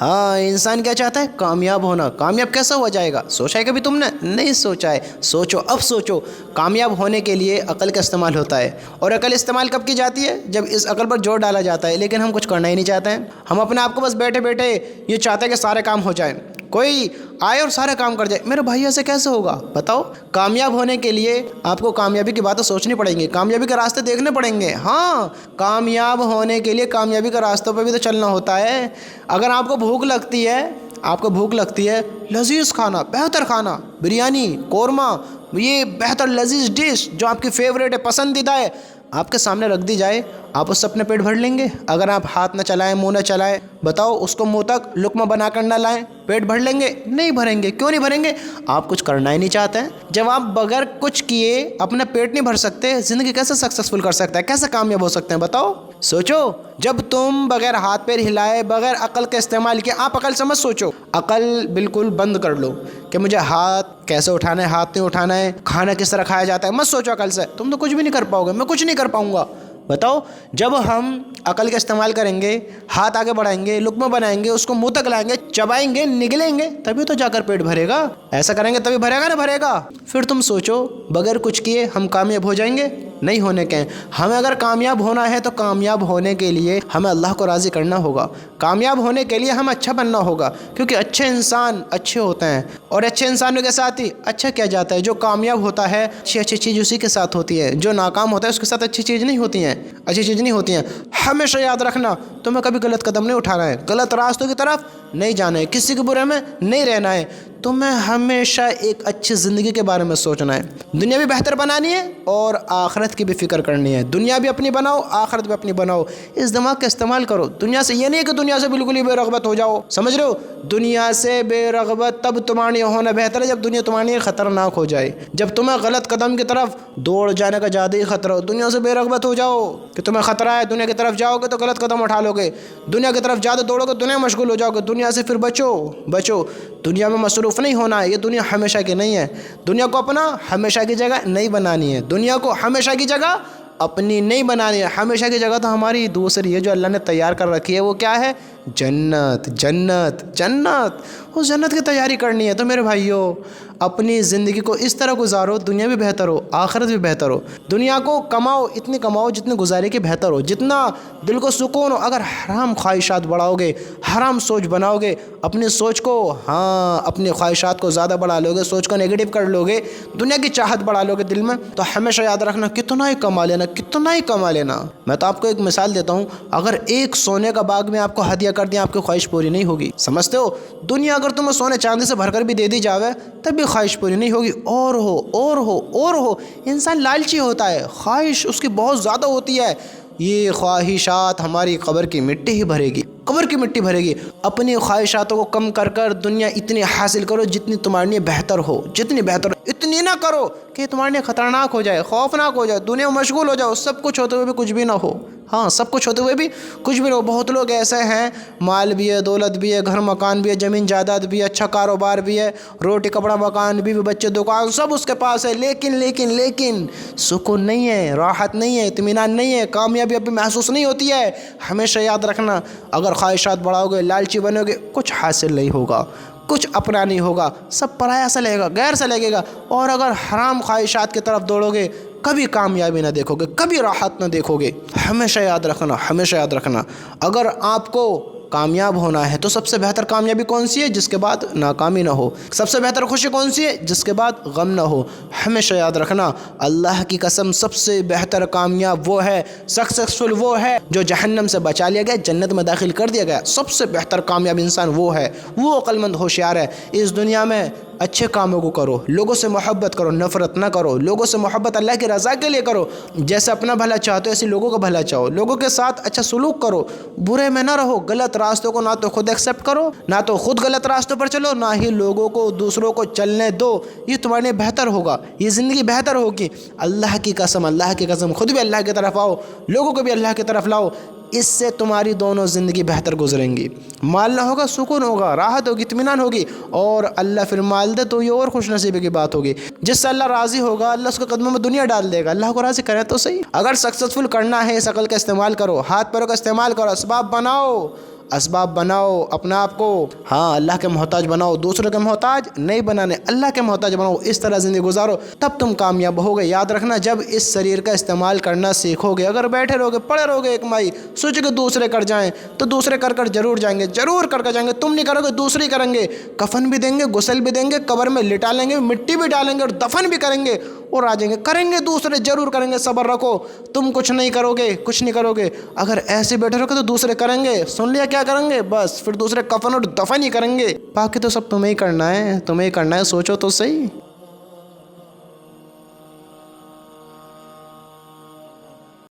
ہاں انسان کیا چاہتا ہے؟ کامیاب ہونا۔ کامیاب کیسا ہوا جائے گا؟ سوچا ہے کبھی تم نے؟ نہیں سوچا ہے۔ سوچو، اب سوچو۔ کامیاب ہونے کے لیے عقل کا استعمال ہوتا ہے، اور عقل استعمال کب کی جاتی ہے؟ جب اس عقل پر زور ڈالا جاتا ہے، لیکن ہم کچھ کرنا ہی نہیں چاہتے ہیں۔ ہم اپنے آپ کو بس بیٹھے بیٹھے یہ چاہتے ہیں کہ سارے کام ہو جائیں، کوئی آئے اور سارے کام کر جائے۔ میرے بھائی ایسے کیسے ہوگا بتاؤ؟ کامیاب ہونے کے لیے آپ کو کامیابی کی باتیں سوچنی پڑیں گی، کامیابی کے راستے دیکھنے پڑیں گے۔ ہاں، کامیاب ہونے کے لیے کامیابی کے راستوں پہ بھی تو چلنا ہوتا ہے۔ اگر آپ کو بھوک لگتی ہے، لذیذ کھانا، بہتر کھانا، بریانی، قورمہ، یہ بہتر لذیذ ڈش جو آپ کی فیوریٹ ہے، پسندیدہ ہے، آپ کے سامنے رکھ دی جائے، آپ اس سے اپنے پیٹ بھر لیں گے؟ اگر آپ ہاتھ نہ چلائیں، منہ نہ چلائیں، بتاؤ اس کو منہ تک لقمہ بنا کر نہ لائیں، پیٹ بھر لیں گے؟ نہیں بھریں گے۔ کیوں نہیں بھریں گے؟ آپ کچھ کرنا ہی نہیں چاہتے ہیں۔ جب آپ بغیر کچھ کیے اپنا پیٹ نہیں بھر سکتے، زندگی کیسے سکسیسفل کر سکتا ہے؟ کیسے کامیاب ہو سکتے ہیں؟ بتاؤ، سوچو۔ جب تم بغیر ہاتھ پیر ہلائے، بغیر عقل کا استعمال کیا، آپ عقل سے مت سوچو، عقل بالکل بند کر لو کہ مجھے ہاتھ کیسے اٹھانا ہے، ہاتھ نہیں اٹھانا ہے، کھانا کس طرح کھایا جاتا ہے، مت سوچو عقل سے۔ تم تو کچھ بھی نہیں کر پاؤ گے، میں کچھ نہیں کر پاؤں گا۔ بتاؤ، جب ہم عقل کا استعمال کریں گے، ہاتھ آگے بڑھائیں گے، لقمہ بنائیں گے، اس کو منہ تک لائیں گے، چبائیں گے، نگلیں گے، تبھی تو جا کر پیٹ بھرے گا۔ ایسا کریں گے تبھی بھرے گا نا، بھرے گا۔ پھر تم سوچو، بغیر کچھ کیے ہم کامیاب ہو جائیں گے؟ نہیں ہونے کے۔ ہمیں اگر کامیاب ہونا ہے تو کامیاب ہونے کے لیے ہمیں اللہ کو راضی کرنا ہوگا، کامیاب ہونے کے لیے ہمیں اچھا بننا ہوگا، کیونکہ اچھے انسان اچھے ہوتے ہیں، اور اچھے انسانوں کے ساتھ ہی اچھا کیا جاتا ہے۔ جو کامیاب ہوتا ہے، اچھی چیز اسی کے ساتھ ہوتی ہے، جو ناکام ہوتا ہے اس کے ساتھ اچھی چیز نہیں ہوتی ہیں، اچھی چیز نہیں ہوتی ہیں۔ ہمیشہ یاد رکھنا، تمہیں کبھی غلط قدم نہیں اٹھانا ہے، غلط راستوں کی طرف نہیں جانا ہے، کسی کے برے میں نہیں رہنا ہے، تمہیں ہمیشہ ایک اچھی زندگی کے بارے میں سوچنا ہے۔ دنیا بھی بہتر بنانی ہے اور آخرت کی بھی فکر کرنی ہے۔ دنیا بھی اپنی بناؤ، آخرت بھی اپنی بناؤ۔ اس دماغ کا استعمال کرو۔ دنیا سے یہ نہیں کہ دنیا سے بالکل ہی بے رغبت ہو جاؤ، سمجھ رہے ہو؟ دنیا سے بے رغبت تب تمہارے ہونا بہتر ہے جب دنیا تمہارے لیے خطرناک ہو جائے، جب تمہیں غلط قدم کی طرف دوڑ جانے کا زیادہ ہی خطرہ ہو۔ دنیا سے بے رغبت ہو جاؤ کہ تمہیں خطرہ ہے، دنیا کی طرف جاؤ گے تو غلط قدم اٹھا لو گے، دنیا کی طرف زیادہ دوڑو گے دنیا میں مشغول ہو جاؤ گے۔ دنیا سے پھر بچو۔ دنیا میں مصروف نہیں ہونا ہے، یہ دنیا ہمیشہ کی نہیں ہے۔ دنیا کو اپنا ہمیشہ کی جگہ نہیں بنانی ہے، دنیا کو ہمیشہ کی جگہ اپنی نہیں بنانی ہے۔ ہمیشہ کی جگہ تو ہماری دوسری ہے جو اللہ نے تیار کر رکھی ہے، وہ کیا ہے؟ جنت۔ اس جنت کی تیاری کرنی ہے۔ تو میرے بھائیوں، اپنی زندگی کو اس طرح گزارو، دنیا بھی بہتر ہو، آخرت بھی بہتر ہو۔ دنیا کو کماؤ، اتنی کماؤ جتنی گزارے کی بہتر ہو، جتنا دل کو سکون ہو۔ اگر حرام خواہشات بڑھاؤ گے، حرام سوچ بناؤ گے، اپنی سوچ کو اپنی خواہشات کو زیادہ بڑھا لو گے، سوچ کو نیگیٹو کر لو گے، دنیا کی چاہت بڑھا لو گے دل میں، تو ہمیشہ یاد رکھنا کتنا ہی کما لینا۔ میں تو آپ کو ایک مثال دیتا ہوں، اگر ایک سونے کا باغ میں آپ کو ہدیہ کر دیا، آپ کی خواہش پوری نہیں ہوگی، سمجھتے ہو؟ دنیا اگر تمہیں سونے چاندی سے بھر کر بھی دے دی جاوے تب بھی خواہش پوری نہیں ہوگی، اور ہو۔ انسان لالچی ہوتا ہے، خواہش اس کی بہت زیادہ ہوتی ہے۔ یہ خواہشات ہماری قبر کی مٹی ہی بھرے گی۔ اپنی خواہشاتوں کو کم کر دنیا اتنی حاصل کرو جتنی تمہارے لیے بہتر ہو، اتنی نہ کرو کہ تمہارے لیے خطرناک ہو جائے، خوفناک ہو جائے، دنیا میں مشغول ہو جاؤ، سب کچھ ہوتے ہوئے بھی کچھ بھی نہ ہو۔ سب کچھ ہوتے ہوئے بھی کچھ بھی نہ ہو۔ بہت لوگ ایسے ہیں، مال بھی ہے، دولت بھی ہے، گھر مکان بھی ہے، زمین جائیداد بھی ہے، اچھا کاروبار بھی ہے، روٹی کپڑا مکان، بیوی بچے دکان، سب اس کے پاس ہے، لیکن سکون نہیں ہے، راحت نہیں ہے، اطمینان نہیں ہے، کامیابی ابھی محسوس نہیں ہوتی ہے۔ ہمیشہ یاد رکھنا، اگر خواہشات بڑھاؤ گے، لالچی بنو گے، کچھ حاصل نہیں ہوگا، کچھ اپنا نہیں ہوگا، سب پرایا سا لگے گا، غیر سا لگے گا۔ اور اگر حرام خواہشات کی طرف دوڑو گے، کبھی کامیابی نہ دیکھو گے، کبھی راحت نہ دیکھو گے۔ ہمیشہ یاد رکھنا، اگر آپ کو کامیاب ہونا ہے تو سب سے بہتر کامیابی کون سی ہے؟ جس کے بعد ناکامی نہ ہو۔ سب سے بہتر خوشی کون سی ہے؟ جس کے بعد غم نہ ہو۔ ہمیشہ یاد رکھنا، اللہ کی قسم، سب سے بہتر کامیاب وہ ہے، سکسیسفل وہ ہے جو جہنم سے بچا لیا گیا، جنت میں داخل کر دیا گیا۔ سب سے بہتر کامیاب انسان وہ ہے، وہ عقل مند ہوشیار ہے۔ اس دنیا میں اچھے کاموں کو کرو، لوگوں سے محبت کرو، نفرت نہ کرو، لوگوں سے محبت اللہ کی رضا کے لیے کرو، جیسے اپنا بھلا چاہتے ہو ایسے لوگوں کا بھلا چاہو، لوگوں کے ساتھ اچھا سلوک کرو، برے میں نہ رہو، غلط راستوں کو نہ تو خود ایکسیپٹ کرو، نہ تو خود غلط راستوں پر چلو، نہ ہی لوگوں کو، دوسروں کو چلنے دو۔ یہ تمہارے لیے بہتر ہوگا، یہ زندگی بہتر ہوگی۔ اللہ کی قسم، خود بھی اللہ کی طرف آؤ، لوگوں کو بھی اللہ کی طرف لاؤ، اس سے تمہاری دونوں زندگی بہتر گزریں گی۔ مال نہ ہوگا، سکون ہوگا، راحت ہوگی، اطمینان ہوگی، اور اللہ پھر مال دے تو یہ اور خوش نصیبی کی بات ہوگی۔ جس سے اللہ راضی ہوگا، اللہ اس کے قدموں میں دنیا ڈال دے گا۔ اللہ کو راضی کرے تو صحیح۔ اگر سکسیسفل کرنا ہے، اس عقل کا استعمال کرو، ہاتھ پیروں کا استعمال کرو، اسباب بناؤ، اسباب بناؤ اپنا آپ کو، ہاں اللہ کے محتاج بناؤ، دوسروں کے محتاج نہیں بنانے، اللہ کے محتاج بناؤ، اس طرح زندگی گزارو، تب تم کامیاب ہوگے۔ یاد رکھنا جب اس شریر کا استعمال کرنا سیکھو گے، اگر بیٹھے رہو گے پڑے رہو گے ایک مائی سوچ کے دوسرے کر جائیں تو دوسرے کر کر ضرور جائیں گے، ضرور کر جائیں گے، تم نہیں کرو گے دوسرے کریں گے، کفن بھی دیں گے، غسل بھی دیں گے، قبر میں لٹا لیں گے، مٹی بھی ڈالیں گے اور دفن بھی کریں گے اور آ جائیں گے، کریں گے دوسرے ضرور کریں گے، صبر رکھو، تم کچھ نہیں کرو گے، کچھ نہیں کرو گے، اگر ایسے بیٹھے رہو گے تو دوسرے کریں گے، سن لیا کیا کریں گے، بس پھر دوسرے کفن اور دفن ہی کریں گے، باقی تو سب تمہیں ہی کرنا ہے، تمہیں ہی کرنا ہے، سوچو تو صحیح۔